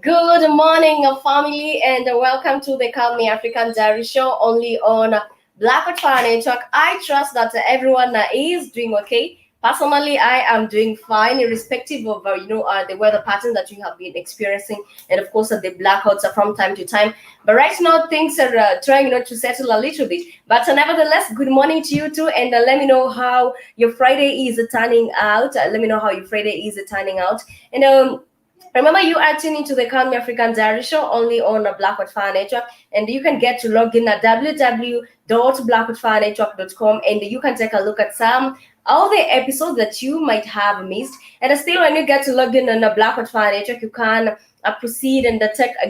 Good morning, family, and welcome to the Calmie African Diary Show only on Black Fire Network. I trust that everyone is doing okay. Personally, I am doing fine, irrespective of the weather pattern that you have been experiencing, and of course the blackouts are from time to time. But right now things are trying to settle a little bit. But nevertheless, good morning to you too, and let me know how your Friday is turning out. And remember, you are tuning to the Calmie African Diary Show only on the Black Fire Network, and you can get to log in at www.blackfirenetwork.com, and you can take a look at some all the episodes that you might have missed. And still, when you get to log in on the Black Fire Network, you can proceed and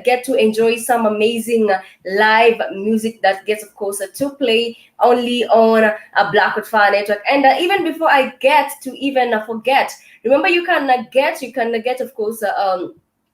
get to enjoy some amazing live music that gets, of course, to play only on a Black Fire Network. And even before I get to even forget, remember, you can get, of course,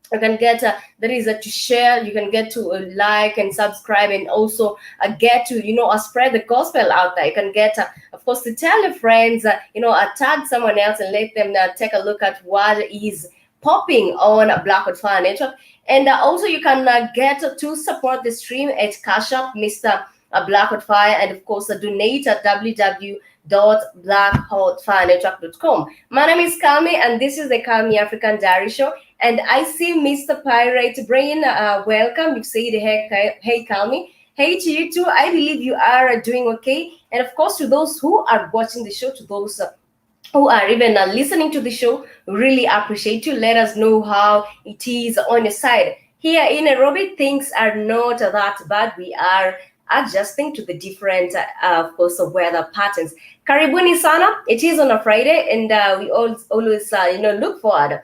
you can get there is to share, you can get to like and subscribe, and also get to spread the gospel out there. You can get of course to tell your friends, tag someone else and let them take a look at what is popping on Black Fire Network. And also you can get to support the stream at Cash App Mr. Black Fire, and of course donate at www.blackfirenetwork.com. My name is Calmie, and this is the Calmie African Diary Show. And I see Mr. Pirate Brain. Welcome. You say the hey Calmie. Hey to you too. I believe you are doing okay. And of course, to those who are watching the show, to those who are even listening to the show, really appreciate you. Let us know how it is on your side. Here in Nairobi, things are not that bad. We are adjusting to the different, of course, weather patterns. Karibuni sana. It is on a Friday, and we always look forward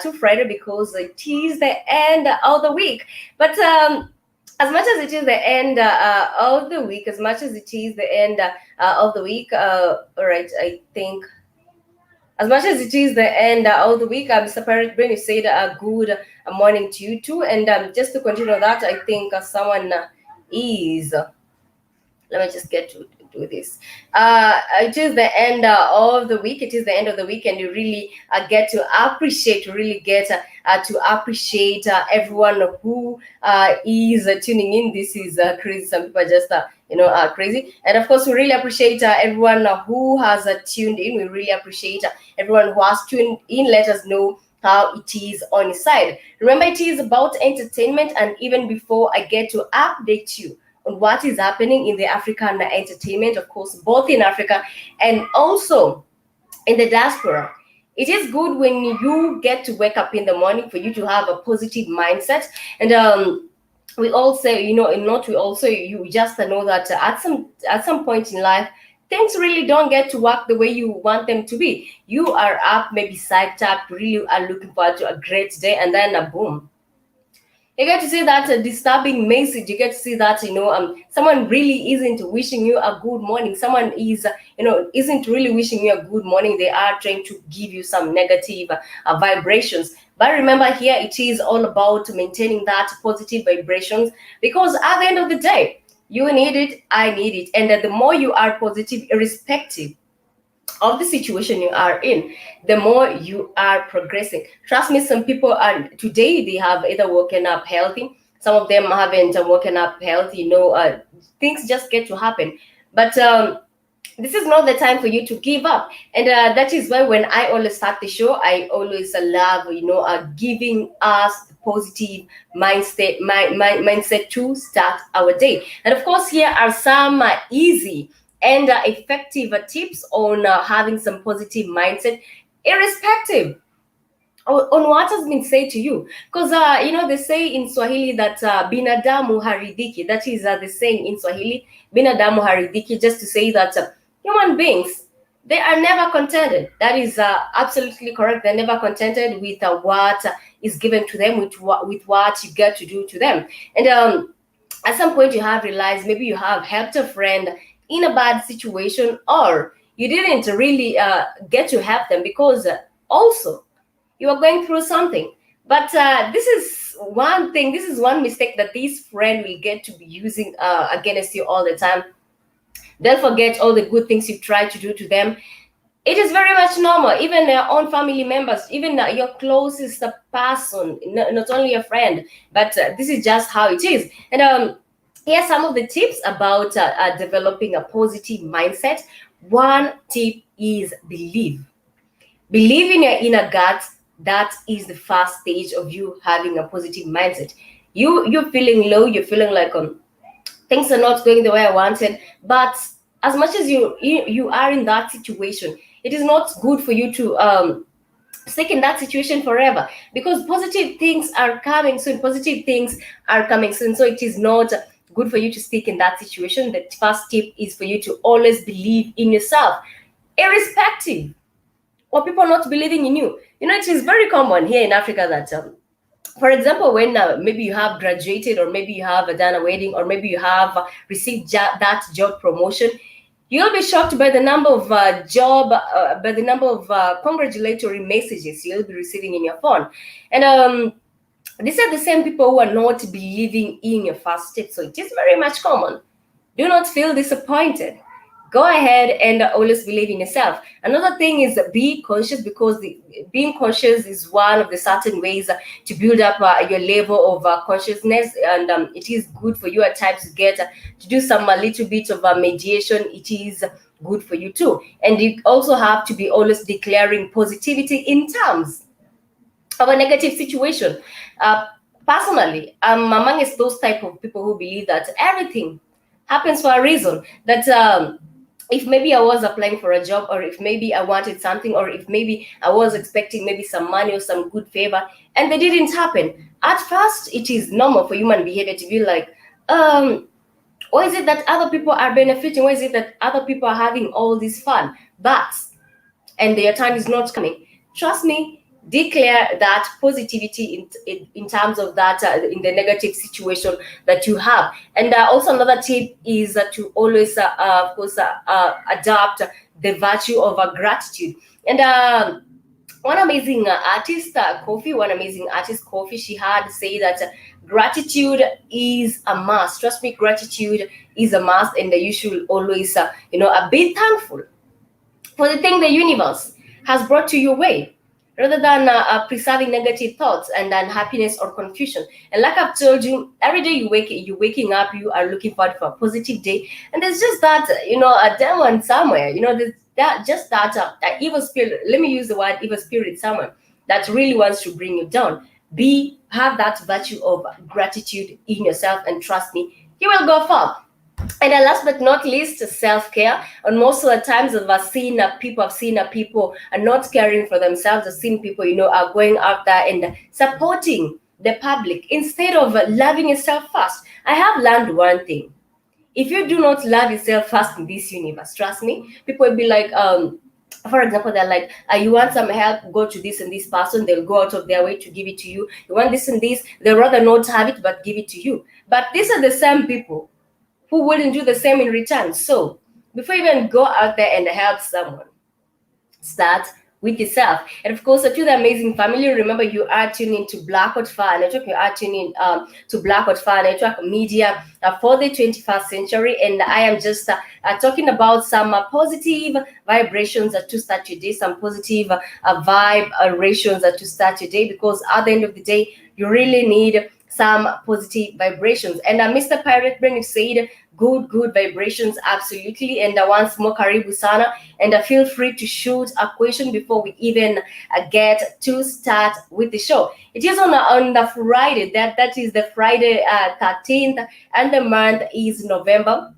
to Friday because it is the end of the week. But as much as it is the end of the week, all right, I think. As much as it is the end of the week, Mr. Pirate Brain, you said a good morning to you too. And just to continue that, I think someone is. Let me just get to do this. It is the end of the week. It is the end of the week, and you really get to appreciate. To appreciate everyone who is tuning in. This is crazy. Some people are just crazy. And of course, we really appreciate everyone who has tuned in. We really appreciate everyone who has tuned in. Let us know how it is on your side. Remember, it is about entertainment, and even before I get to update you on what is happening in the African entertainment, of course, both in Africa and also in the diaspora. It is good when you get to wake up in the morning for you to have a positive mindset. And we all say, and not we also, you just know that at some point in life, things really don't get to work the way you want them to be. You are up, maybe psyched up, really are looking forward to a great day, and then boom, you get to see that disturbing message. You get to see that someone really isn't wishing you a good morning. Someone isn't really wishing you a good morning. They are trying to give you some negative vibrations. But remember, here it is all about maintaining that positive vibrations, because at the end of the day, you need it, I need it, and the more you are positive, irrespective of the situation you are in, the more you are progressing. Trust me, some people are today, they have either woken up healthy, some of them haven't woken up healthy, things just get to happen. But this is not the time for you to give up. And that is why when I always start the show, I always love giving us the positive mindset to start our day. And of course, here are some easy and effective tips on having some positive mindset, irrespective on what has been said to you. Because they say in Swahili that binadamu haridhiki. That is the saying in Swahili, binadamu haridhiki, just to say that human beings, they are never contented. That is absolutely correct. They're never contented with what is given to them, with what you get to do to them. And at some point you have realized, maybe you have helped a friend in a bad situation, or you didn't really get to help them because also you are going through something. But this is one mistake that this friend will get to be using against you all the time. They'll forget all the good things you tried to do to them. It is very much normal. Even their own family members, even your closest person, not only a friend, but this is just how it is. And here are some of the tips about developing a positive mindset. One tip is believe. Believe in your inner gut. That is the first stage of you having a positive mindset. You're feeling low. You're feeling like things are not going the way I wanted. But as much as you are in that situation, it is not good for you to stick in that situation forever, because positive things are coming soon. Positive things are coming soon. So it is not good for you to stick in that situation. The first tip is for you to always believe in yourself, irrespective or people not believing in you. It is very common here in Africa that for example, when maybe you have graduated, or maybe you have done a wedding, or maybe you have received that job promotion, you'll be shocked by the number of congratulatory messages you'll be receiving in your phone. And these are the same people who are not believing in your first step. So it is very much common. Do not feel disappointed. Go ahead and always believe in yourself. Another thing is be conscious, because being conscious is one of the certain ways to build up your level of consciousness. And it is good for you at times to get to do some a little bit of mediation. It is good for you too. And you also have to be always declaring positivity in terms of a negative situation. Personally, I'm amongst those type of people who believe that everything happens for a reason. That if maybe I was applying for a job, or if maybe I wanted something, or if maybe I was expecting maybe some money or some good favor, and they didn't happen. At first, it is normal for human behavior to be like, why is it that other people are benefiting? Why is it that other people are having all this fun, and their time is not coming? Trust me, declare that positivity in terms of that in the negative situation that you have. And also another tip is to always of course adopt the virtue of gratitude. And one amazing artist Kofi, she had say that gratitude is a must. Trust me, gratitude is a must, and you should always be thankful for the thing the universe has brought to your way, rather than preserving negative thoughts and unhappiness or confusion. And like I've told you, every day you're waking up, you are looking forward for a positive day, and there's just that a demon somewhere, there's that evil spirit. Let me use the word evil spirit somewhere that really wants to bring you down. Have that virtue of gratitude in yourself, and trust me, you will go far. And then last but not least, self-care. And most of the times I've seen people are not caring for themselves. I've seen people, are going out there and supporting the public instead of loving yourself first. I have learned one thing. If you do not love yourself first in this universe, trust me, people will be like, for example, they're like, you want some help, go to this and this person. They'll go out of their way to give it to you. You want this and this, they'll rather not have it but give it to you. But these are the same people who wouldn't do the same in return. So before you even go out there and help someone, start with yourself. And of course, to the amazing family, remember you are tuning to Blackout Fire Network. You are tuning to Blackout Fire Network Media for the 21st century. And I am just talking about some positive vibrations to start your day, some positive vibrations to start your day, because at the end of the day, you really need some positive vibrations. And Mr. Pirate Brain said, good vibrations, absolutely. And once more, karibu sana. And feel free to shoot a question before we even get to start with the show. It is on the Friday, that is the Friday 13th, and the month is November.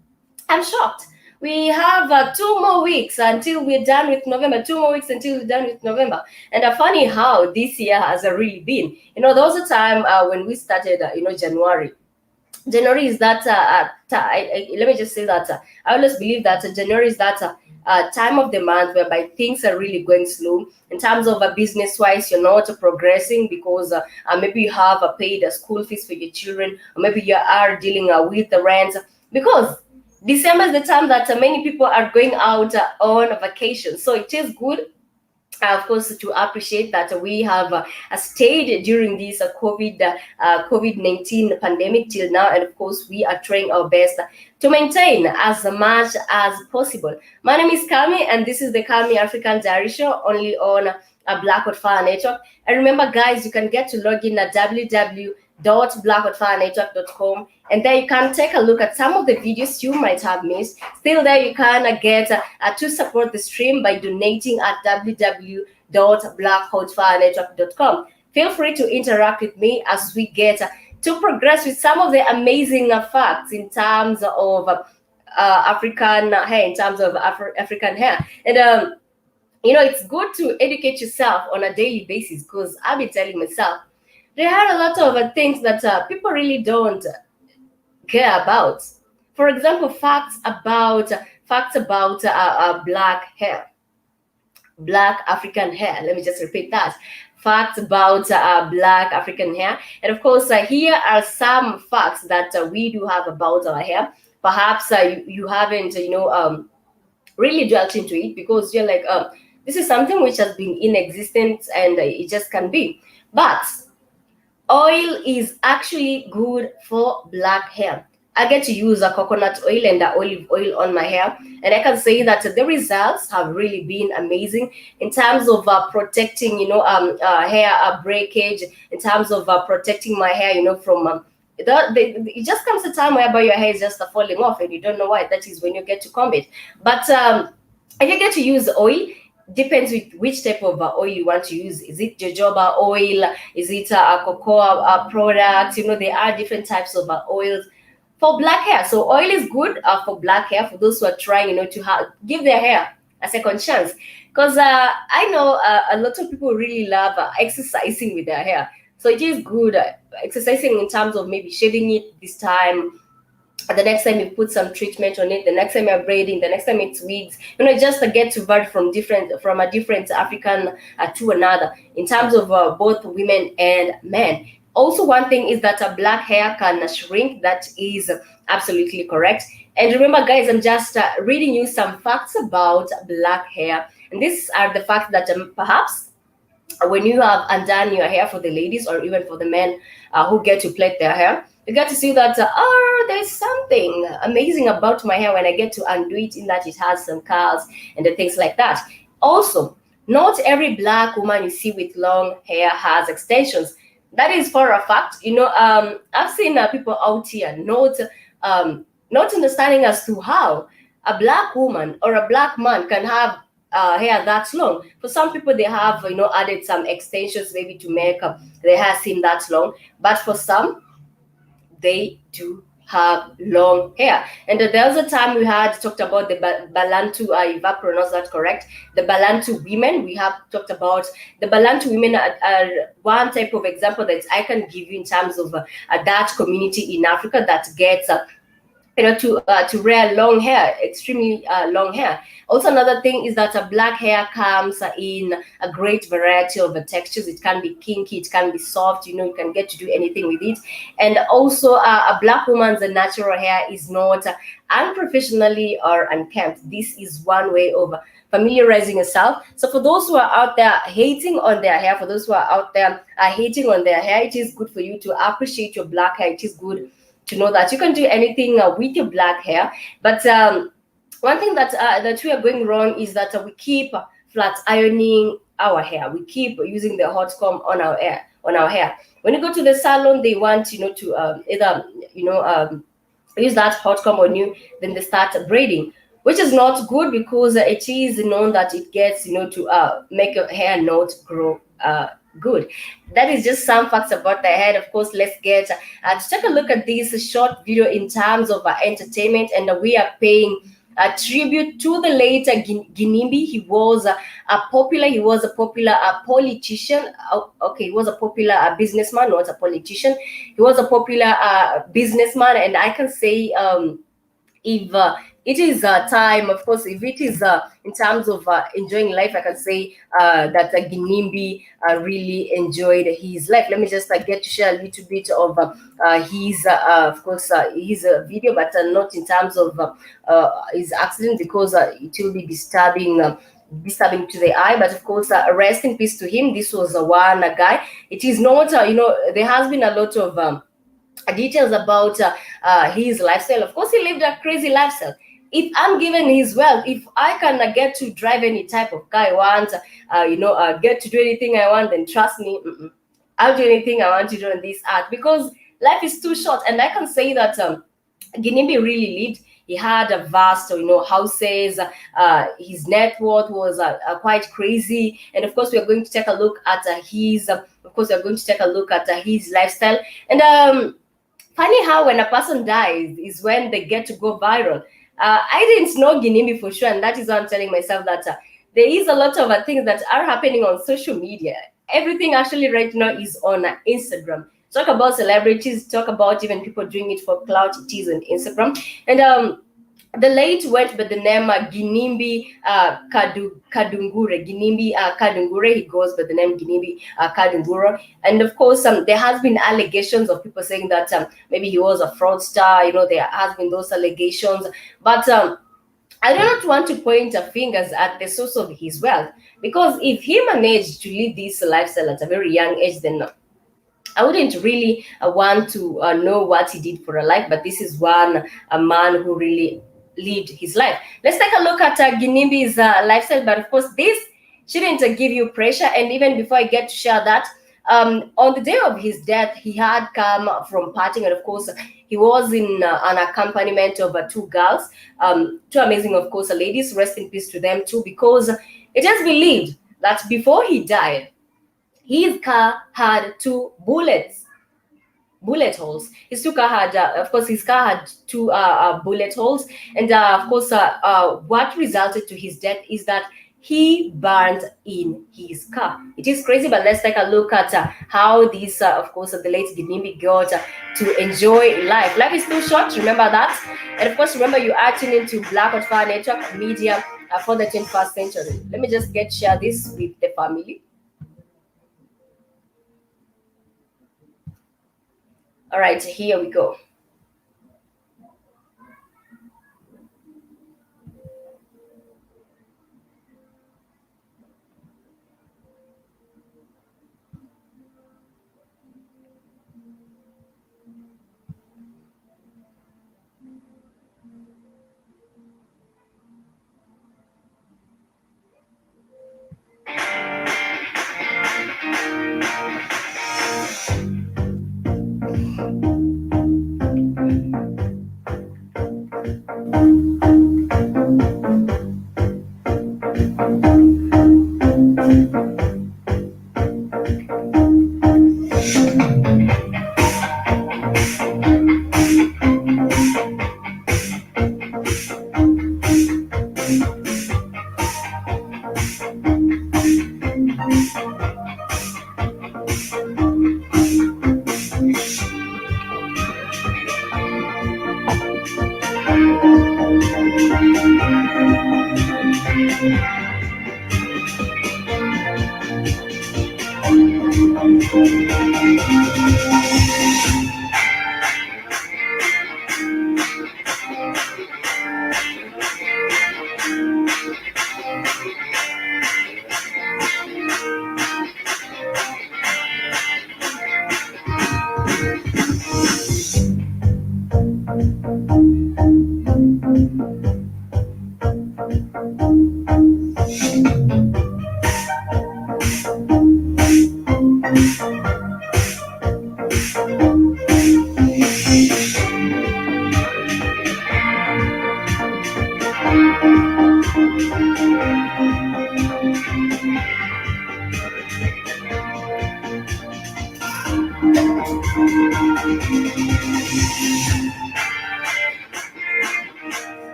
I'm shocked. We have 2 more weeks until we're done with November. 2 more weeks until we're done with November. And funny how this year has really been. There was a time when we started, January. January is that, let me just say that I always believe that January is that time of the month whereby things are really going slow. In terms of business wise, you're not progressing because maybe you have paid a school fees for your children, or maybe you are dealing with the rent. Because December is the time that many people are going out on vacation. So it is good, of course, to appreciate that we have stayed during this COVID-19 pandemic till now, and of course we are trying our best to maintain as much as possible. My name is Calmie, and this is the Calmie African Diary Show, only on a Blackout Fire Network. And remember, guys, you can get to log in at www.blackoutfirenetwork.com, and there you can take a look at some of the videos you might have missed. Still, there you can get to support the stream by donating at www.blackoutfirenetwork.com. Feel free to interact with me as we get to progress with some of the amazing facts in terms of African hair, in terms of African hair. And it's good to educate yourself on a daily basis, because I've been telling myself there are a lot of things that people really don't care about. For example, facts about black hair, black African hair. Let me just repeat that. Facts about black African hair. And of course, here are some facts that we do have about our hair. Perhaps you haven't, really dwelt into it, because you're like, this is something which has been in existence and it just can be. But oil is actually good for black hair. I get to use a coconut oil and olive oil on my hair, and I can say that the results have really been amazing in terms of protecting, hair breakage, in terms of protecting my hair, from it just comes a time whereby your hair is just falling off and you don't know why. That is when you get to comb it. But if you get to use oil, depends with which type of oil you want to use. Is it jojoba oil? Is it a cocoa product? There are different types of oils for black hair. So oil is good for black hair, for those who are trying, to give their hair a second chance. Because I know a lot of people really love exercising with their hair. So it is good exercising in terms of maybe shaving it this time. The next time you put some treatment on it, the next time you're braiding, the next time it's wigs, just to get to vary from a different African to another in terms of both women and men. Also, one thing is that black hair can shrink. That is absolutely correct. And remember, guys, I'm just reading you some facts about black hair. And these are the facts that perhaps when you have undone your hair, for the ladies or even for the men who get to plait their hair, you get to see that, there's something amazing about my hair when I get to undo it, in that it has some curls and the things like that. Also, not every black woman you see with long hair has extensions. That is for a fact. I've seen people out here not understanding as to how a black woman or a black man can have hair that long. For some people, they have added some extensions maybe to make their hair seem that long. But for some, they do have long hair. And the other time we had talked about the Balantu, if I pronounce that correct, the Balantu women. We have talked about the Balantu women are one type of example that I can give you in terms of a Dutch community in Africa that gets to wear long hair, extremely long hair. Also, another thing is that black hair comes in a great variety of textures. It can be kinky, it can be soft. You can get to do anything with it. And also, a black woman's natural hair is not unprofessionally or unkempt. This is one way of familiarizing yourself. So for those who are out there hating on their hair, for those who are out there hating on their hair, it is good for you to appreciate your black hair. It is good to know that you can do anything with your black hair. But one thing that we are going wrong is that we keep flat ironing our hair. We keep using the hot comb on our hair. When you go to the salon, they want to either use that hot comb on you, then they start braiding, which is not good because it is known that it gets to make your hair not grow good. That is just some facts about the hair. Of course, let's get to take a look at this short video in terms of entertainment, and we are paying a tribute to the late Ginimbi. He was a popular politician. Okay, he was a popular businessman, not a politician. He was a popular businessman, and I can say if it is time, of course, if it is in terms of enjoying life, I can say that Ginimbi really enjoyed his life. Let me just get to share a little bit of his, of course, his video, but not in terms of his accident, because it will be disturbing to the eye. But of course, rest in peace to him. This was one guy. It is not, there has been a lot of details about his lifestyle. Of course, he lived a crazy lifestyle. If I'm given his wealth, if I can get to drive any type of car I want, get to do anything I want, then trust me, I'll do anything I want to do on this earth, because life is too short. And I can say that Ginimbi really lived. He had a vast, houses. His net worth was quite crazy. And of course, we are going to take a look at his. Of course, we are going to take a look at his lifestyle. And funny how when a person dies is when they get to go viral. I didn't know Ginimbi for sure, and that is why I'm telling myself that there is a lot of things that are happening on social media. Everything actually right now is on Instagram. Talk about celebrities, talk about even people doing it for clout. It is on Instagram. And the late went by the name Ginimbi Kadungure. Ginimbi Kadungure, he goes by the name Ginimbi Kadungure. And of course, there has been allegations of people saying that maybe he was a fraudster. There has been those allegations. But I do not want to point fingers at the source of his wealth, because if he managed to live this lifestyle at a very young age, then I wouldn't really want to know what he did for a life. But this is a man who really lived his life. Let's take a look at Ginimbi's lifestyle. But of course, this shouldn't give you pressure. And even before I get to share that, on the day of his death, he had come from partying, and of course, he was in an accompaniment of two girls, two amazing, of course, ladies. Rest in peace to them too, because it is believed that before he died, his car had two bullet holes. His two car had, of course, his car had two bullet holes, and of course, what resulted to his death is that he burned in his car. It is crazy, but let's take a look at how this, of course, the late Ginimbi got to enjoy life. Life is too short, remember that. And of course, remember you are tuning into Black Hot Fire Network Media for the 21st century. Let me just share this with the family. All right, here we go.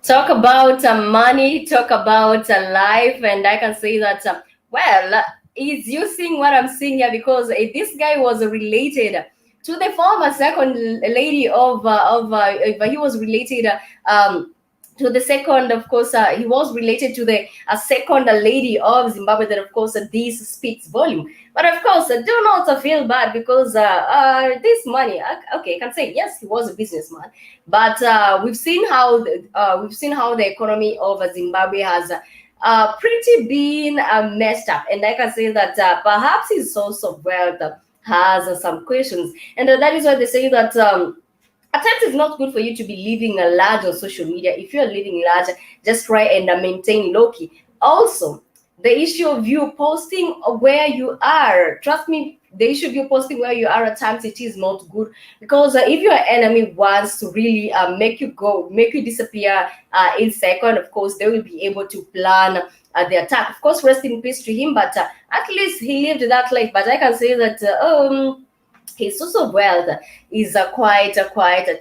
Talk about money, talk about life, and I can say that is you seeing what I'm seeing here, because this guy was related to the former second lady of he was related to the second, of course, he was related to the second lady of Zimbabwe. That, of course, this speaks volume. But of course, do not feel bad, because this money, okay, I can say yes, he was a businessman, but we've seen how the economy of Zimbabwe has pretty been messed up, and I can say that perhaps his source of wealth has some questions, and that is why they say that. At times it's not good for you to be living a large on social media. If you're living large, just try and maintain low key. Also, the issue of you posting where you are. Trust me, the issue of you posting where you are at times, it is not good, because if your enemy wants to really make you disappear in second, of course they will be able to plan the attack. Of course, rest in peace to him, but at least he lived that life. But I can say that his source of wealth is quite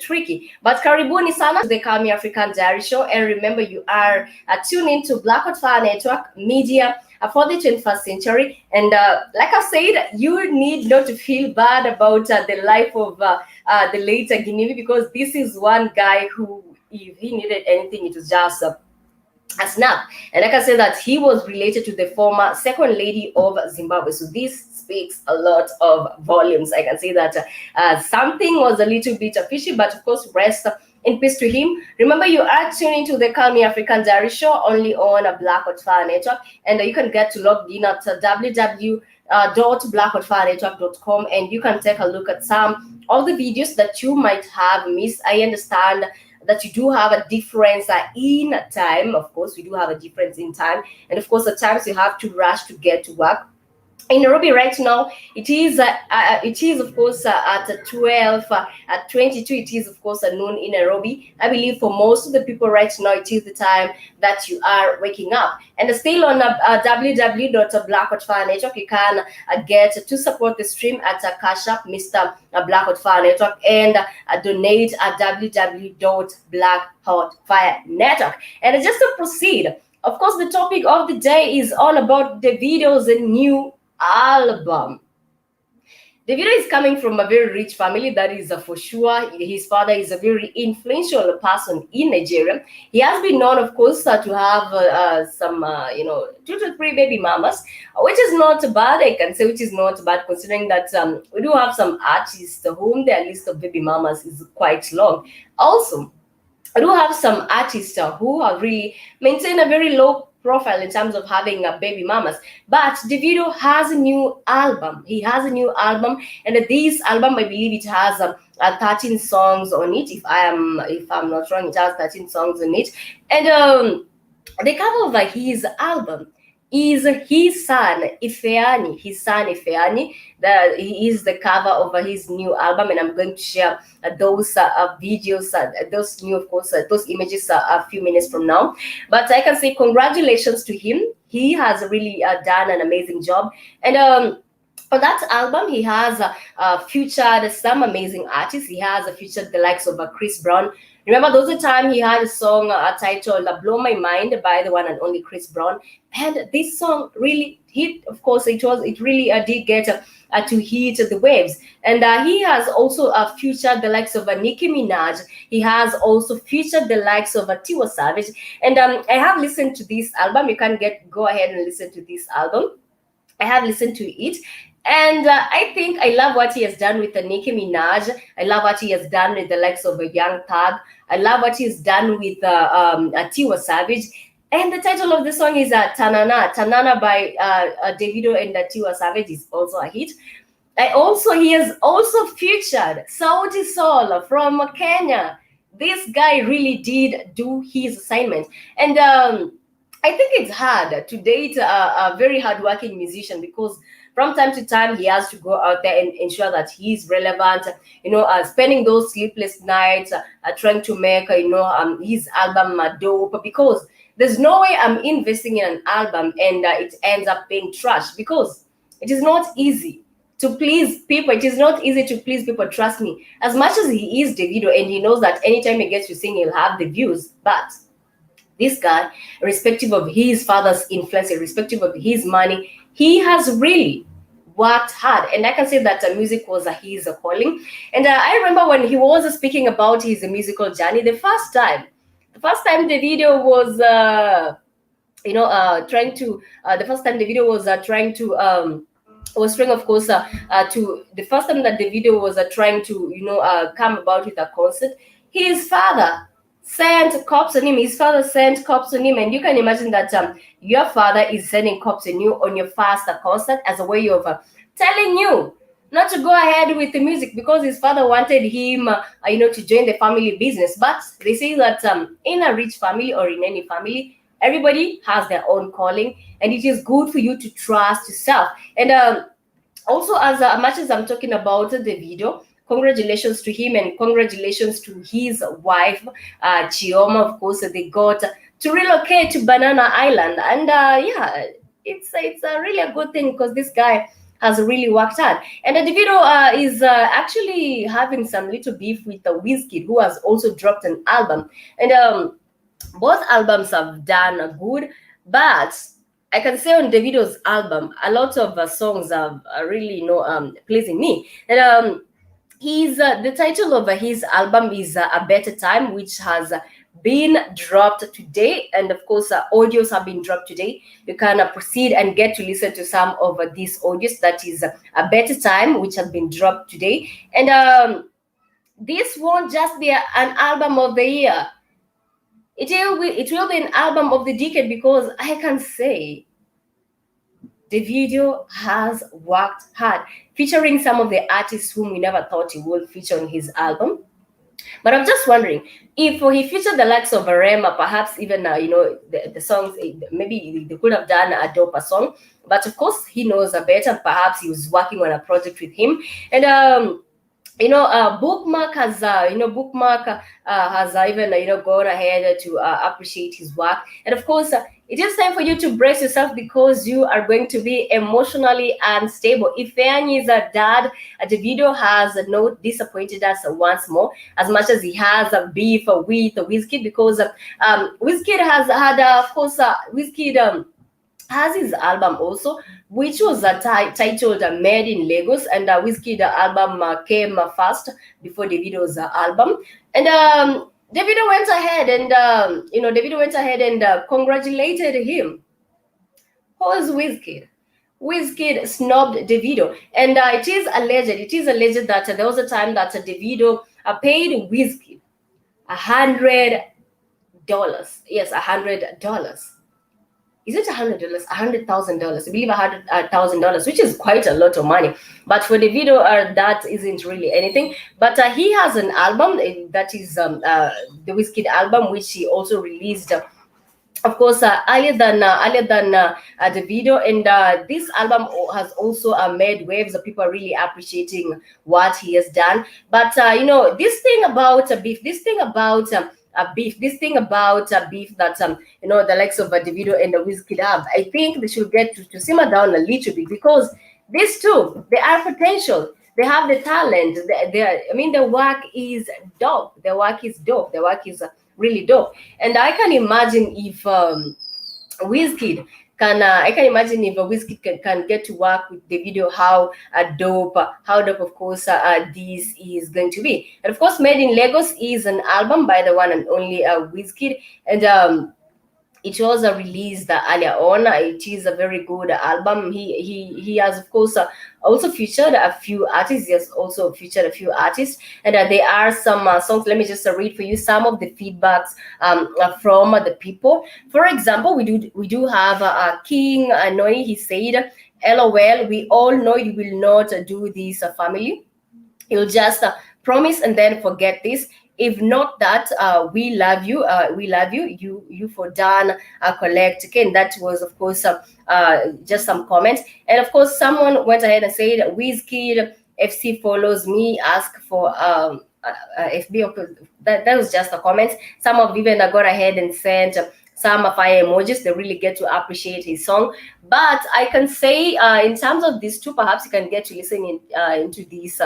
tricky. But karibuni sana to the Calmie African Diary Show, and remember, you are tuned into Black Hot Fire Network Media for the 21st century. And like I said, you need not to feel bad about the life of the late Guinea, because this is one guy who, if he needed anything, it was just a snap. And like I said, that he was related to the former second lady of Zimbabwe. So this speaks a lot of volumes. I can say that something was a little bit fishy, but of course, rest in peace to him. Remember, you are tuning to the Calmie African Diary Show only on a Black Hot Fire Network, and you can get to log in at www.blackhotfirenetwork.com, and you can take a look at some of the videos that you might have missed. I understand that you do have a difference in time. Of course, we do have a difference in time, and of course, at times you have to rush to get to work. In Nairobi right now, it is of course at 12 at 22. It is of course noon in Nairobi. I believe for most of the people right now, it is the time that you are waking up. And still on www.blackhotfirenetwork, you can get to support the stream at Cash App, Mr. Black Hot Fire Network, and donate at www.blackhotfirenetwork. And just to proceed, of course, the topic of the day is all about Davido's new album. Davido is coming from a very rich family, that is for sure. His father is a very influential person in Nigeria. He has been known, of course, to have some 2 to 3 baby mamas, which is not bad. I can say which is not bad, considering that we do have some artists whom their list of baby mamas is quite long. Also, I do have some artists who have really maintained a very low profile in terms of having baby mamas. But Davido has a new album. He has a new album, and this album, I believe it has 13 songs on it. If I'm not wrong, it has 13 songs on it. And the cover of his album is his son Ifeani. He is the cover of his new album, and I'm going to share those videos, those new, of course, those images a few minutes from now. But I can say congratulations to him. He has really done an amazing job, and on that album, he has featured some amazing artists. He has featured the likes of Chris Brown. Remember, those are the time he had a song titled "Blow My Mind" by the one and only Chris Brown, and this song really hit. Of course, it really did get to hit the waves. And he has also featured the likes of Nicki Minaj. He has also featured the likes of Tiwa Savage. And I have listened to this album. You can go ahead and listen to this album. I have listened to it. And I think I love what he has done with Nicki Minaj. I love what he has done with the likes of Young Thug. I love what he's done with Tiwa Savage. And the title of the song is Tanana. Tanana by Davido and Tiwa Savage is also a hit. He has also featured Sauti Sol from Kenya. This guy really did do his assignment. And I think it's hard to date a very hardworking musician, because from time to time he has to go out there and ensure that he's relevant, spending those sleepless nights trying to make his album dope, because there's no way I'm investing in an album and it ends up being trash, because it is not easy to please people. It is not easy to please people, trust me. As much as he is Davido and he knows that anytime he gets to sing, he'll have the views, but this guy, irrespective of his father's influence, irrespective of his money, he has really worked hard. And I can say that music was his calling. And I remember when he was speaking about his musical journey, the first time Davido was trying to the first time Davido was trying to was trying, of course, to the first time that Davido was trying to come about with a concert, his father sent cops on him. His father sent cops on him, and you can imagine that your father is sending cops on you on your first concert as a way of telling you not to go ahead with the music, because his father wanted him, to join the family business. But they say that in a rich family or in any family, Everybody has their own calling, and it is good for you to trust yourself. And also, as much as I'm talking about the video, congratulations to him and congratulations to his wife, Chioma. Of course, they got to relocate to Banana Island, and yeah, it's a really a good thing because this guy has really worked hard. And Davido is actually having some little beef with the Wizkid, who has also dropped an album, and both albums have done good, but I can say on Davido's album, a lot of songs are really, pleasing me. And his the title of his album is A Better Time, which has been dropped today, and of course, audios have been dropped today. You can proceed and get to listen to some of these audios. That is A Better Time, which has been dropped today, and this won't just be an album of the year. It will be an album of the decade, because I can say the video has worked hard, featuring some of the artists whom we never thought he would feature on his album. But I'm just wondering if he featured the likes of Rema, perhaps even the songs, maybe they could have done a doper song. But of course, he knows better. Perhaps he was working on a project with him, and Bookmark has even gone ahead to appreciate his work. And of course, it is time for you to brace yourself, because you are going to be emotionally unstable. If Ifeanyi's dad, Davido, has not disappointed us once more, as much as he has a beef with Wizkid, because Wizkid has had, of course, Wizkid has his album also, which was titled Made in Lagos, and Wizkid album came first before Davido's album. And Davido went ahead and congratulated him. Who is Wizkid? Wizkid snubbed Davido, and it is alleged that there was a time that Davido paid Wizkid $100. Yes, $100. Is it $100? $100,000? I believe $100,000, which is quite a lot of money. But for Davido, that isn't really anything. But he has an album that is the Wizkid album, which he also released. Of course, earlier than Davido, and this album has also made waves. People are really appreciating what he has done. But this thing about beef, beef that the likes of the and the Wizkid have, I think they should get to simmer down a little bit, because these two, they are potential. They have the talent. The work is dope. The work is really dope. And I can imagine if Wizkid can get to work with Davido, how dope, of course, this is going to be. And of course, Made in Lagos is an album by the one and only Wizkid, and it was released earlier on. It is a very good album. He has, of course, also featured a few artists. And there are some songs. Let me just read for you some of the feedbacks from the people. For example, we do have King Noi. He said, "LOL, we all know you will not do this, family. You'll just promise and then forget this. If not that, we love you. You for done collect." Again, that was, of course, just some comments. And of course, someone went ahead and said, "Wizkid FC follows me. Ask for FB." That was just a comment. Some of even got ahead and sent some fire emojis. They really get to appreciate his song. But I can say, in terms of these two, perhaps you can get to listen into these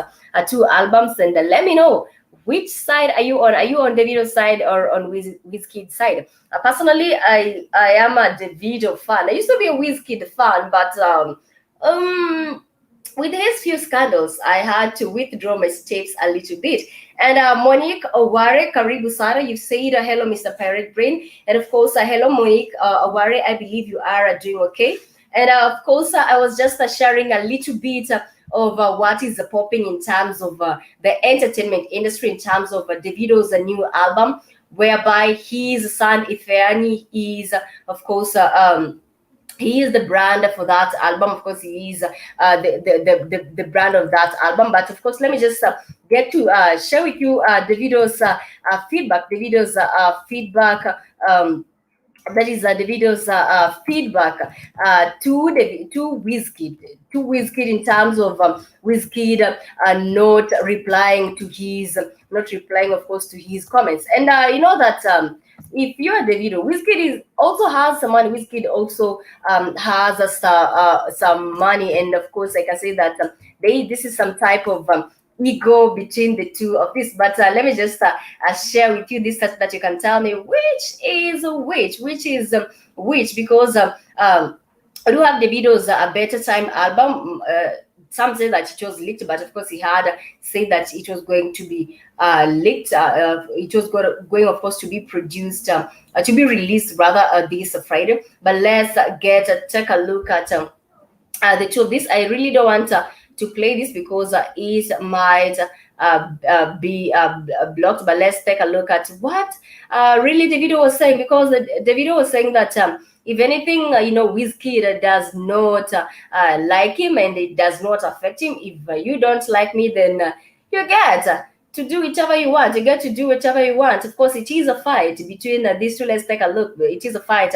two albums, and let me know, which side are you on? Are you on Davido's side or on Wizkid's side? Personally, I am a Davido fan. I used to be a Wizkid fan, but with his few scandals, I had to withdraw my steps a little bit. And Monique Oware, Karibu Sara, you said hello, Mr. Pirate Brain. And of course, hello, Monique Oware. I believe you are doing okay. And of course, I was just sharing a little bit of what is popping in terms of the entertainment industry, in terms of Davido's new album, whereby his son Ifeanyi is, of course, he is the brand for that album. Of course, he is the brand of that album. But of course, let me just get to share with you Davido's feedback. that is Davido's feedback to Wizkid, in terms of Wizkid not replying to his, not replying, of course, to his comments. And you know that if you're Davido, Wizkid is also has some money. Wizkid also has some money, and of course, like I can say that they this is some type of ego between the two of this. But let me just share with you this that you can tell me which is which is which, because I do have Davido's A Better Time album. Some say that it was leaked, but of course he had said that it was going to be leaked. It was going, of course, to be produced, to be released rather this Friday. But let's take a look at the two of this. I really don't want to play this because it might be blocked. But let's take a look at what really Davido was saying, because Davido was saying that if anything, Wizkid does not like him, and it does not affect him. If you don't like me, then you get to do whichever you want. You get to do whichever you want. Of course, it is a fight between these two. Let's take a look. It is a fight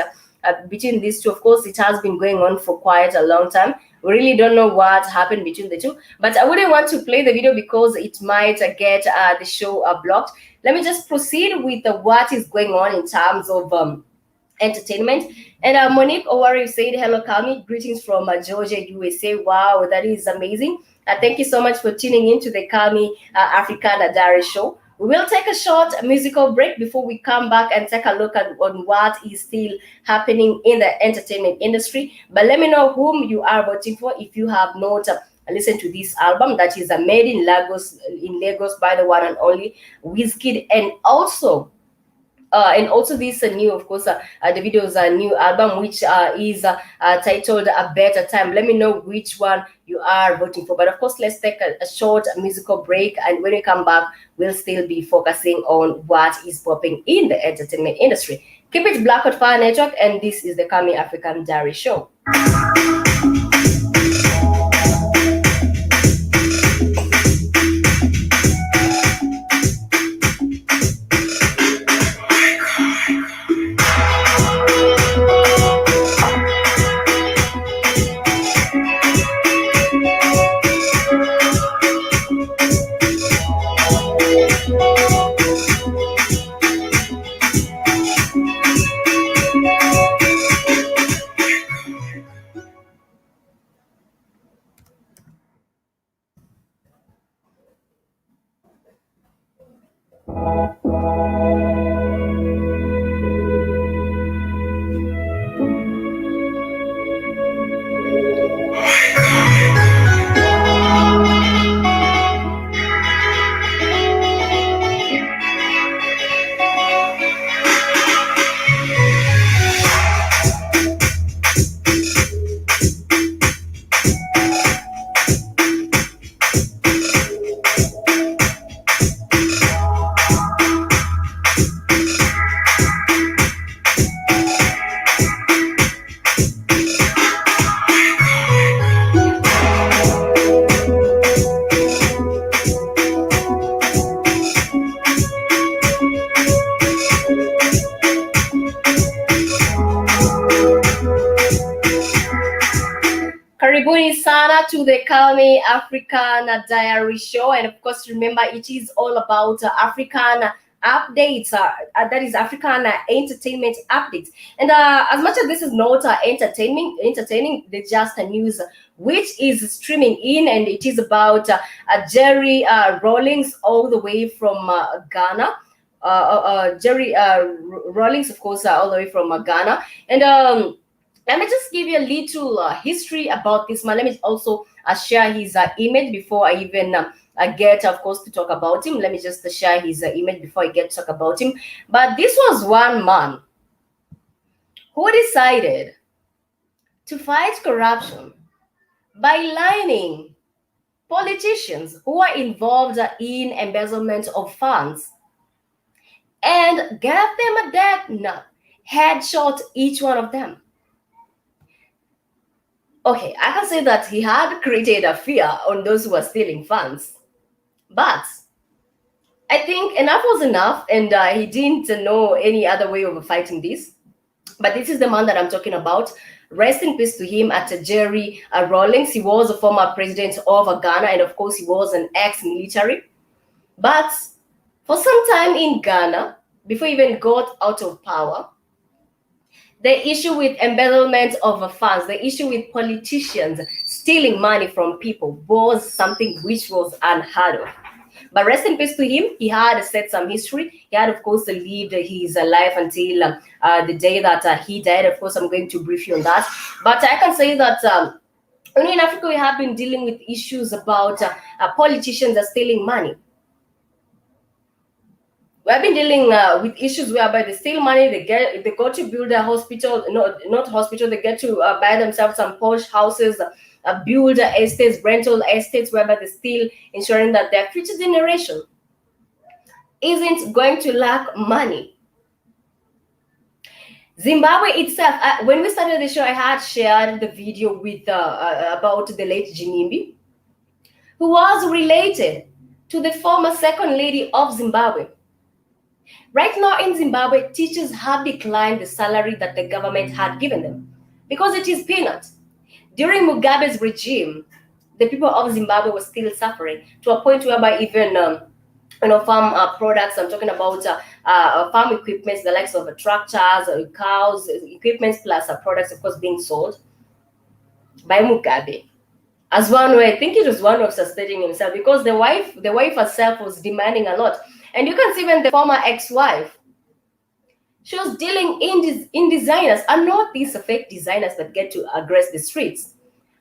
between these two. Of course, it has been going on for quite a long time. We really don't know what happened between the two, but I wouldn't want to play the video because it might get the show blocked. Let me just proceed with what is going on in terms of entertainment. And Monique Owari said, "Hello, Calmie. Greetings from Georgia, USA. Wow, that is amazing. Thank you so much for tuning in to the Calmie Africana Diary Show. We will take a short musical break before we come back and take a look at on what is still happening in the entertainment industry. But let me know whom you are voting for if you have not listened to this album that is made in Lagos by the one and only Wizkid, and also this new, of course, Davido's new album, which is titled A Better Time. Let me know which one you are voting for. But of course, let's take a short musical break, and when we come back, we'll still be focusing on what is popping in the entertainment industry. Keep it Black Hot Fire Network, and this is the Calmie African Diary Show. Karibuni sana to the Calmie African Diary Show. And of course, remember, it is all about African updates. That is African entertainment updates. And as much as this is not entertaining, it's just a news which is streaming in, and it is about Jerry Rawlings, all the way from Ghana. Jerry Rawlings, of course, all the way from Ghana. And let me just give you a little history about this man. Let me also share his image before I even get, of course, to talk about him. Let me just share his image before I get to talk about him. But this was one man who decided to fight corruption by lining politicians who are involved in embezzlement of funds and gave them a death note, headshot each one of them. Okay, I can say that he had created a fear on those who were stealing funds. But I think enough was enough, and he didn't know any other way of fighting this. But this is the man that I'm talking about. Rest in peace to him, at Jerry Rawlings. He was a former president of Ghana, and of course, he was an ex-military. But for some time in Ghana, before he even got out of power, the issue with embezzlement of funds, the issue with politicians stealing money from people was something which was unheard of. But rest in peace to him. He had set some history. He had, of course, lived his life until the day that he died. Of course, I'm going to brief you on that. But I can say that only in Africa we have been dealing with issues about politicians are stealing money. We have been dealing with issues whereby they steal money, they go to build a hospital, not hospital, they get to buy themselves some posh houses, build estates, rental estates, whereby they steal, ensuring that their future generation isn't going to lack money. Zimbabwe itself, when we started the show, I had shared the video with about the late Jinimbi, who was related to the former second lady of Zimbabwe. Right now in Zimbabwe, teachers have declined the salary that the government had given them because it is peanuts. During Mugabe's regime, the people of Zimbabwe were still suffering to a point whereby even farm products, I'm talking about farm equipment, the likes of tractors, cows, equipment plus products, of course, being sold by Mugabe. As one way, I think it was one of sustaining himself, because the wife herself was demanding a lot. And you can see when the former ex-wife, she was dealing in designers, and not these fake designers that get to aggress the streets,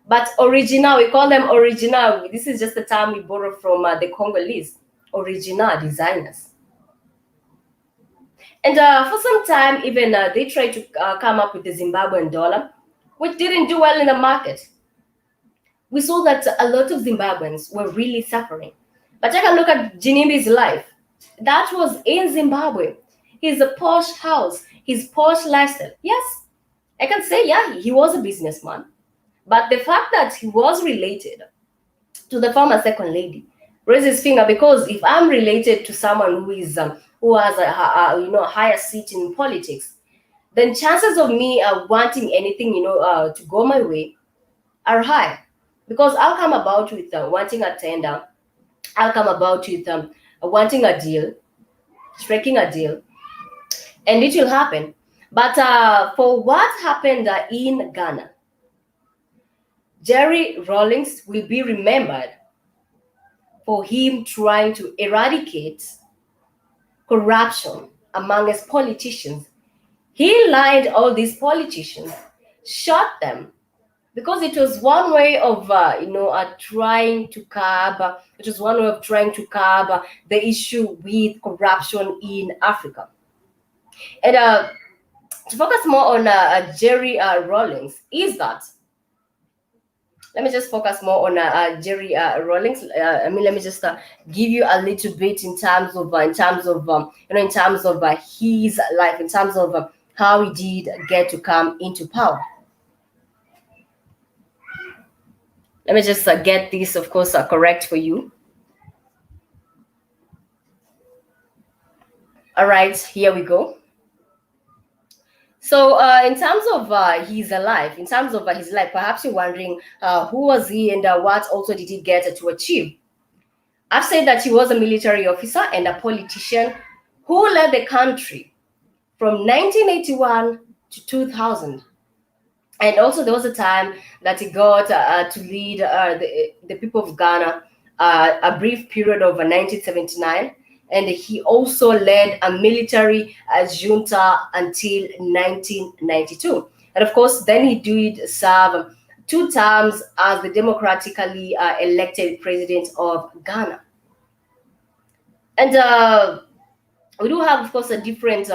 but original. We call them original. This is just a term we borrow from the Congolese, original designers. And for some time, even they tried to come up with the Zimbabwean dollar, which didn't do well in the market. We saw that a lot of Zimbabweans were really suffering. But take a look at Jinimbi's life. That was in Zimbabwe. His posh house, his posh lifestyle. Yes, I can say, yeah, he was a businessman. But the fact that he was related to the former second lady raises finger, because if I'm related to someone who is who has a higher seat in politics, then chances of me wanting anything to go my way are high, because I'll come about with wanting a tender, I'll come about with wanting a deal, striking a deal, and it will happen. But for what happened in Ghana, Jerry Rawlings will be remembered for him trying to eradicate corruption among his politicians. He lined all these politicians, shot them, because it was one way of trying to curb. It was one way of trying to curb the issue with corruption in Africa. And to focus more on Jerry Rawlings, is that, let me just focus more on Jerry Rawlings. Let me just give you a little bit in terms of his life, in terms of how he did get to come into power. Let me just get this, of course, correct for you. All right, here we go. So in terms of his life, perhaps you're wondering who was he and what also did he get to achieve? I've said that he was a military officer and a politician who led the country from 1981 to 2000. And also there was a time that he got to lead the people of Ghana a brief period of 1979. And he also led a military junta until 1992. And of course, then he did serve 2 terms as the democratically elected president of Ghana. And we do have, of course, a different,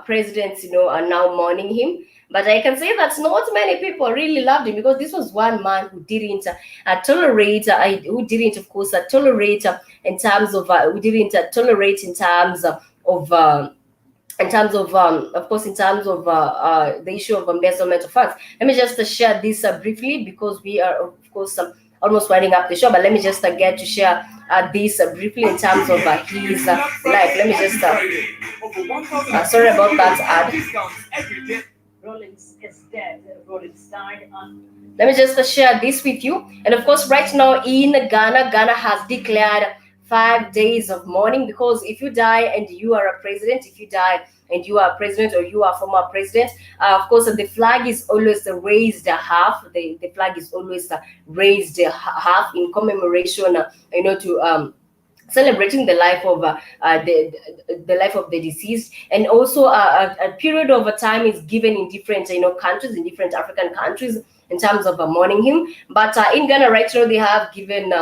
presidents, are now mourning him. But I can say that not many people really loved him, because this was one man who didn't tolerate, who didn't, of course, tolerate in terms of, who didn't tolerate in terms of, the issue of embezzlement of funds. Let me just share this briefly, because we are, of course, almost winding up the show. But let me just get to share this briefly in terms of his life. Let me just Sorry about that ad. Rollins is dead. Rollins died on. Let me just share this with you. And of course, right now in Ghana, Ghana has declared 5 days of mourning, because if you die and you are a president, if you die and you are president or you are former president, of course, the flag is always raised half. The flag is always raised half in commemoration, to celebrating the life of the life of the deceased. And also a period of time is given in different countries, in different African countries, in terms of mourning him. But in Ghana right now, they have given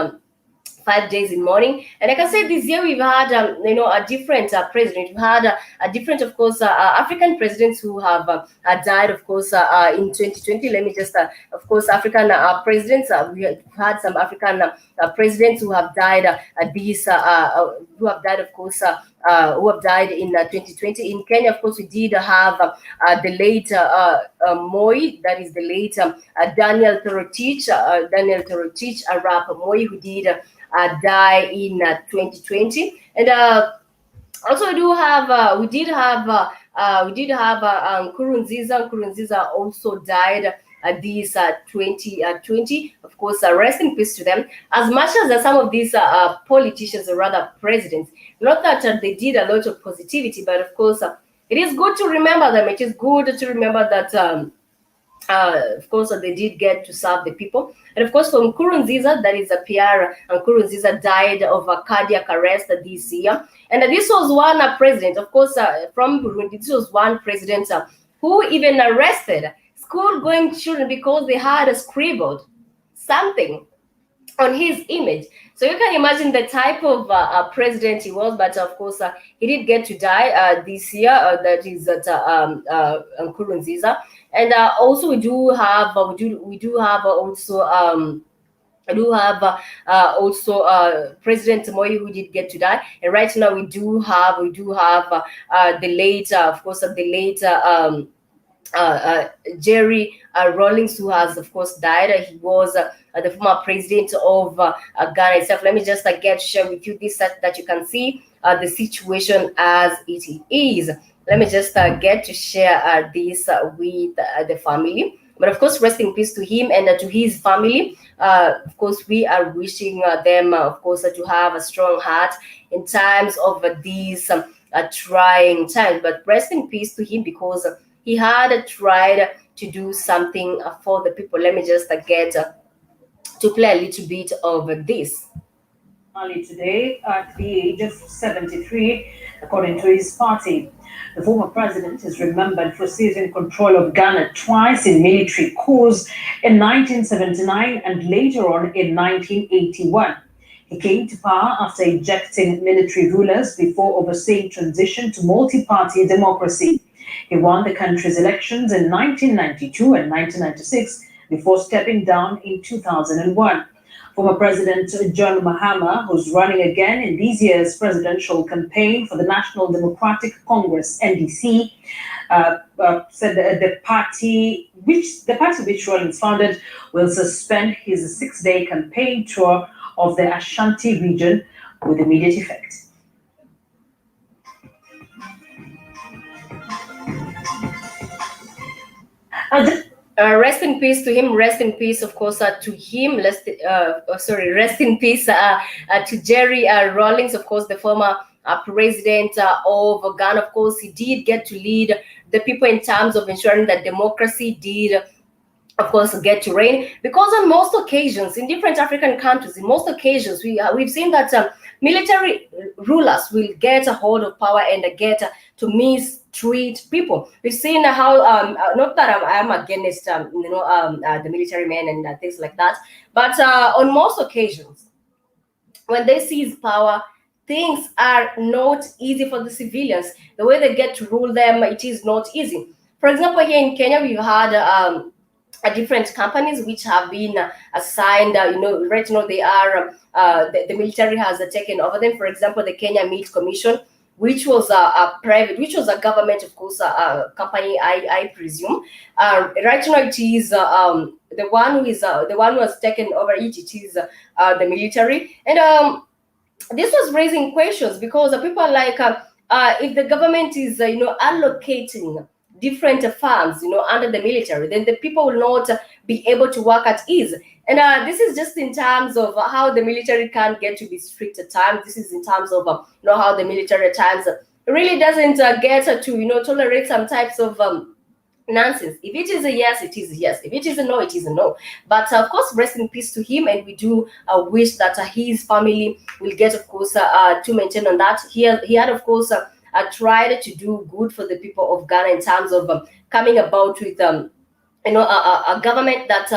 5 days in mourning. And like I said, this year we've had a different president. We've had a different, of course, African presidents who have died, of course, in 2020. Let me just of course, African presidents, we have had some African presidents who have died who have died, of course, who have died in 2020. In Kenya, of course, we did have the late Moi, that is the late Daniel Torotich Arap Moi, who did die in 2020. And also we did have Nkurunziza. Nkurunziza also died this 2020. Of course, rest in peace to them. As much as some of these politicians, or rather presidents, not that they did a lot of positivity, but of course, it is good to remember them. It is good to remember that of course, they did get to serve the people. And of course, from Nkurunziza, that is a PR, Nkurunziza died of a cardiac arrest this year. And this was one president, of course, from Burundi. This was one president who even arrested school-going children because they had scribbled something on his image. So you can imagine the type of president he was. But of course, he did get to die this year. That is at Nkurunziza. And also we do have also President Moi, who did get to die. And right now we do have the late, of course, the late Jerry Rawlings, who has, of course, died. He was the former president of Ghana itself. Let me just share with you this that you can see the situation as it is. Let me just get to share this with the family. But of course, rest in peace to him and to his family. Of course, we are wishing them, of course, to have a strong heart in times of these trying times. But rest in peace to him, because he had tried to do something for the people. Let me just get to play a little bit of this. Early today, at the age of 73, according to his party, the former president is remembered for seizing control of Ghana twice in military coups in 1979 and later on in 1981. He came to power after ejecting military rulers before overseeing transition to multi-party democracy. He won the country's elections in 1992 and 1996 before stepping down in 2001. Former President John Mahama, who's running again in this year's presidential campaign for the National Democratic Congress (NDC), said that the party which Rawlings founded will suspend his 6-day campaign tour of the Ashanti region with immediate effect. Rest in peace to him. Rest in peace, of course, to him. Rest in peace to Jerry Rawlings, of course, the former president of Ghana. Of course, he did get to lead the people in terms of ensuring that democracy did, of course, get to reign. Because on most occasions, in different African countries, in most occasions, we've seen that military rulers will get a hold of power and get to mistreat people. We've seen how, not that I'm against, the military men and things like that, but on most occasions, when they seize power, things are not easy for the civilians. The way they get to rule them, it is not easy. For example, here in Kenya, we've had different companies which have been assigned, right now they are, the military has taken over them. For example, the Kenya Meat Commission, which was a government, of course, company, I presume. Right now, it is the one who has taken over it. It is the military, and this was raising questions because people are like, if the government is allocating different farms under the military, then the people will not be able to work at ease. And this is just in terms of how the military can get to be strict at times. This is in terms of how the military at times really doesn't get to tolerate some types of nonsense. If it is a yes, it is a yes. If it is a no, it is a no. But of course, rest in peace to him, and we do wish that his family will get, of course, to maintain on that. He had, of course, tried to do good for the people of Ghana in terms of coming about with a government that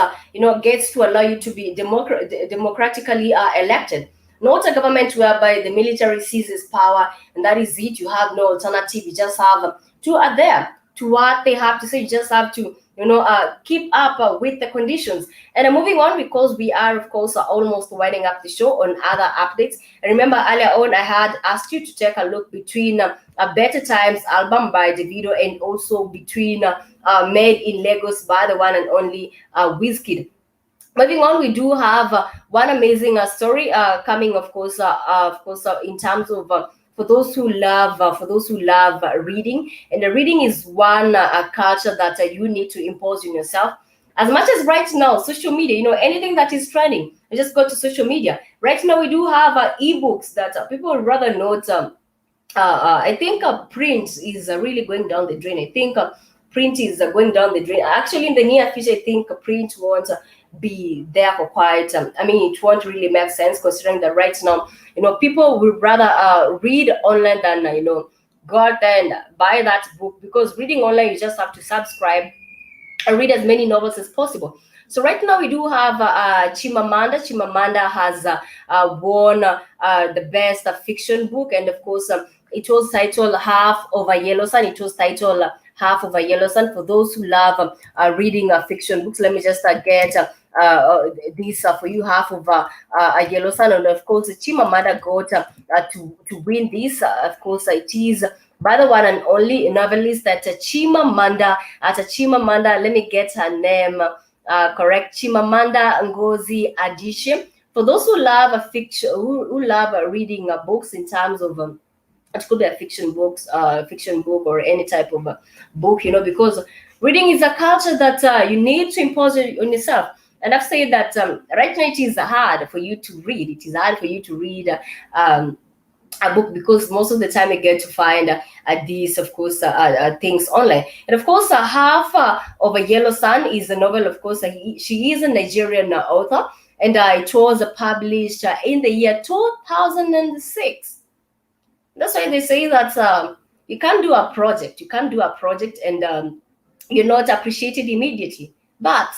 gets to allow you to be democratically elected, not a government whereby the military seizes power and that is it. You have no alternative. You just have to adhere to what they have to say. You just have to keep up with the conditions. And moving on, because we are, of course, almost winding up the show on other updates. And remember, earlier on, I had asked you to take a look between a Better Times album by Davido and also between Made in Lagos by the one and only Wizkid. Moving on, we do have one amazing story coming, of course, in terms of for those who love reading. And the reading is one culture that you need to impose on yourself. As much as right now, social media, anything that is trending, you just go to social media. Right now, we do have ebooks that people would rather not. I think print is really going down the drain. I think print is going down the drain. Actually, in the near future, I think print won't be there for quite. I mean, it won't really make sense considering that right now, people would rather read online than go out there and buy that book, because reading online you just have to subscribe and read as many novels as possible. So right now we do have Chimamanda. Chimamanda has won the best fiction book, and of course it was titled Half of a Yellow Sun. It was titled Half of a Yellow Sun. For those who love reading fiction books, let me just get this for you, Half of a Yellow Sun. And of course, Chimamanda got to win this. Of course, it is by the one and only novelist at Chimamanda. Let me get her name correct. Chimamanda Ngozi Adichie. For those who love a fiction, who love reading books in terms of it could be a fiction book or any type of book, because reading is a culture that you need to impose on yourself. And I've said that right now it is hard for you to read. It is hard for you to read a book, because most of the time you get to find these, of course, things online. And of course, Half of a Yellow Sun is a novel. Of course, she is a Nigerian author, and it was published in the year 2006. That's why they say that you can't do a project. And you're not appreciated immediately. But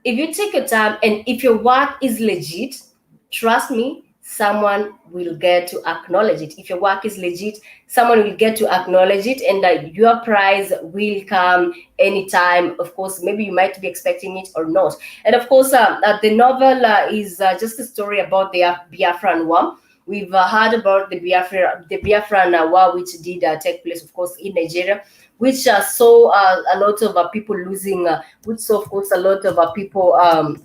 if you take your time and if your work is legit, trust me, someone will get to acknowledge it. If your work is legit, someone will get to acknowledge it, and your prize will come anytime. Of course, maybe you might be expecting it or not. And of course, the novel is just a story about the Biafran War. We've heard about the Biafran war, which did take place, of course, in Nigeria, which saw a lot of people losing, which saw, of course, a lot of people are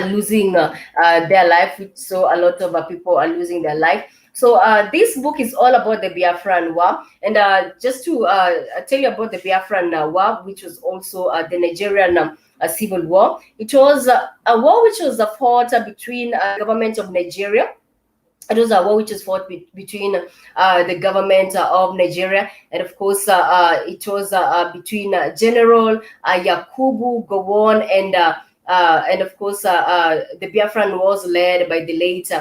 losing their life. Which saw a lot of people are losing their life. So this book is all about the Biafran war. And just to tell you about the Biafran war, which was also the Nigerian civil war. It was a war which was fought between the government of Nigeria. It was a war which was fought between the government of Nigeria, and of course it was between General Yakubu Gowon and of course the Biafran was led by the late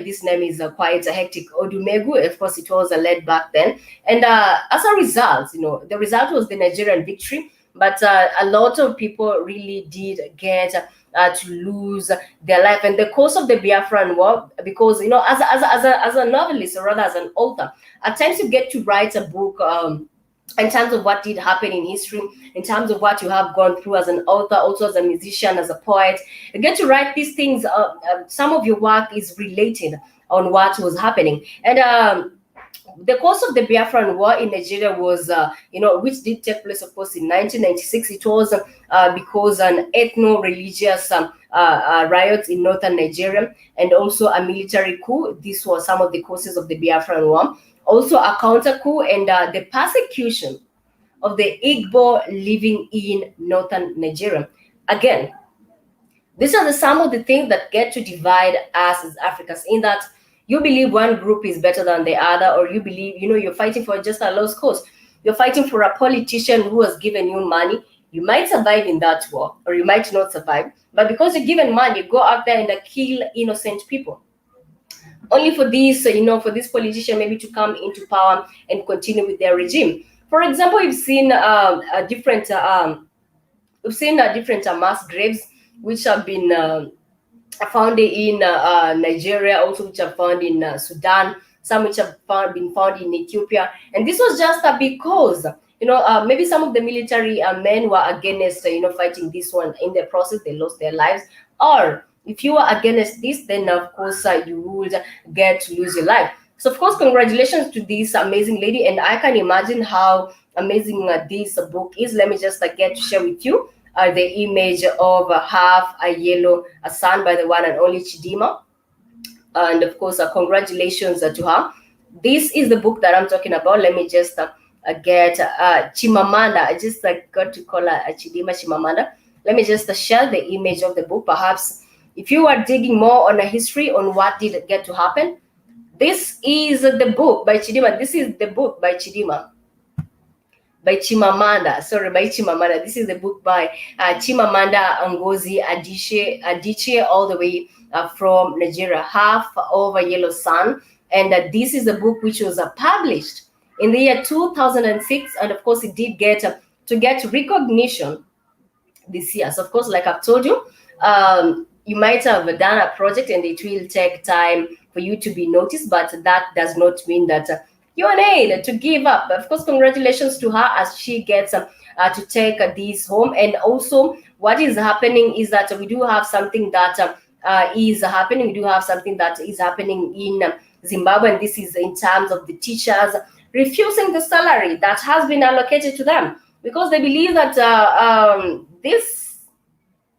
this name is quite hectic, Odumegu. Of course, it was led back then, and as a result, the result was the Nigerian victory. But a lot of people really did get to lose their life. And the course of the Biafran war, because as a novelist, or rather as an author, at times you get to write a book in terms of what did happen in history, in terms of what you have gone through as an author, also as a musician, as a poet. You get to write these things. Some of your work is related on what was happening. And The cause of the Biafran War in Nigeria was, which did take place, of course, in 1996. It was because an ethno-religious riots in northern Nigeria, and also a military coup. These were some of the causes of the Biafran War. Also, a counter coup and the persecution of the Igbo living in northern Nigeria. Again, these are some of the things that get to divide us as Africans, in that you believe one group is better than the other, or you believe, you're fighting for just a lost cause. You're fighting for a politician who has given you money. You might survive in that war, or you might not survive. But because you're given money, you go out there and kill innocent people. Only for this, for this politician maybe to come into power and continue with their regime. For example, we've seen different mass graves which have been found in Nigeria, also which are found in Sudan, some which have been found in Ethiopia. And this was just because, maybe some of the military men were against, fighting this one. In the process, they lost their lives. Or if you are against this, then of course you would get to lose your life. So of course, congratulations to this amazing lady. And I can imagine how amazing this book is. Let me just get to share with you the image of half a yellow sun by the one and only Chidima. And of course, congratulations to her. This is the book that I'm talking about. Let me just get Chimamanda. I just got to call her Chidima Chimamanda. Let me just share the image of the book. Perhaps if you are digging more on a history on what did get to happen, this is the book by Chidima. This is the book by Chidima. By Chimamanda, sorry, by Chimamanda. This is the book by Chimamanda Ngozi Adichie, all the way from Nigeria, Half of a Yellow Sun. And this is the book which was published in the year 2006. And of course, it did get to get recognition this year. So of course, like I've told you, you might have done a project and it will take time for you to be noticed, but that does not mean that you're unable to give up. Of course, congratulations to her as she gets to take this home. And also, what is happening is that we do have something that is happening. We do have something that is happening in Zimbabwe, and this is in terms of the teachers refusing the salary that has been allocated to them because they believe that this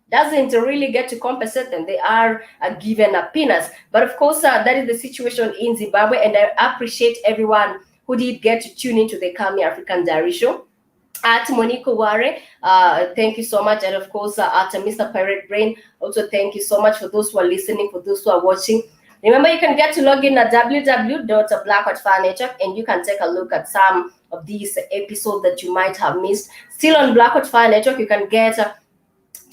doesn't really get to compensate them. They are given a peanuts. But of course, that is the situation in Zimbabwe, and I appreciate everyone who did get to tune into the Calmie African Diary Show. At Monique Ware, thank you so much. And of course, at Mr. Pirate Brain, also thank you so much for those who are listening, for those who are watching. Remember, you can get to log in at www.blackhotfirenetwork, and you can take a look at some of these episodes that you might have missed. Still on Black Hot Fire Network, you can get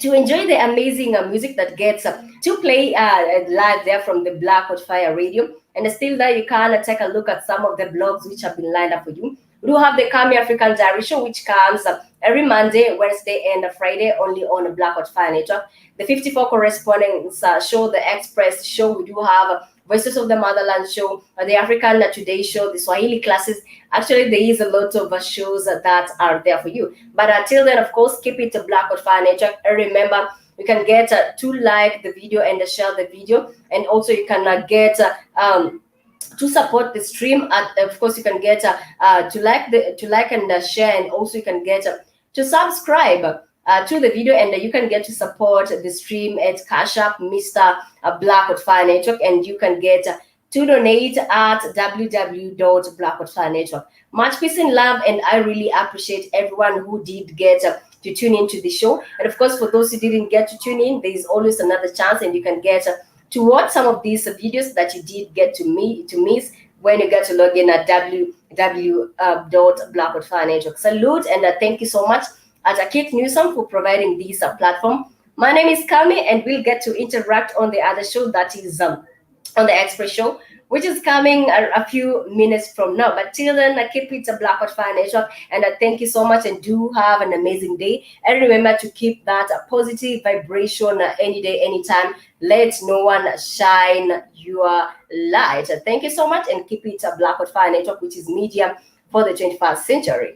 to enjoy the amazing music that gets to play live there from the Black Hot Fire Radio. And still there, you can take a look at some of the blogs which have been lined up for you. We do have the Calmie African Diary Show, which comes every Monday, Wednesday, and Friday, only on the Black Hot Fire Network. The 54 Correspondents Show, the Express Show. We do have Voices of the Motherland Show, the African Today Show, the Swahili classes. Actually, there is a lot of shows that are there for you. But until then, of course, keep it to Black Hot Fire Network. And remember, you can get to like the video and share the video. And also, you can get to support the stream. Of course, you can get to like and share, and also you can get to subscribe to the video, and you can get to support the stream at Cash App, Mr. Black Hot Fire Network, and you can get to donate at www.blackhotfirenetwork. Much peace and love, and I really appreciate everyone who did get to tune into the show. And of course, for those who didn't get to tune in, there is always another chance, and you can get to watch some of these videos that you did get to miss when you get to log in at www.blackhotfirenetwork. Salute, and thank you so much at Akit Newsom for providing this platform. My name is Calmie, and we'll get to interact on the other show that is on the Express Show, which is coming a few minutes from now. But till then, keep it a Black Hot Fire Network, and thank you so much, and do have an amazing day. And remember to keep that positive vibration any day, anytime. Let no one shine your light. Thank you so much, and keep it a Black Hot Fire Network, which is media for the 21st century.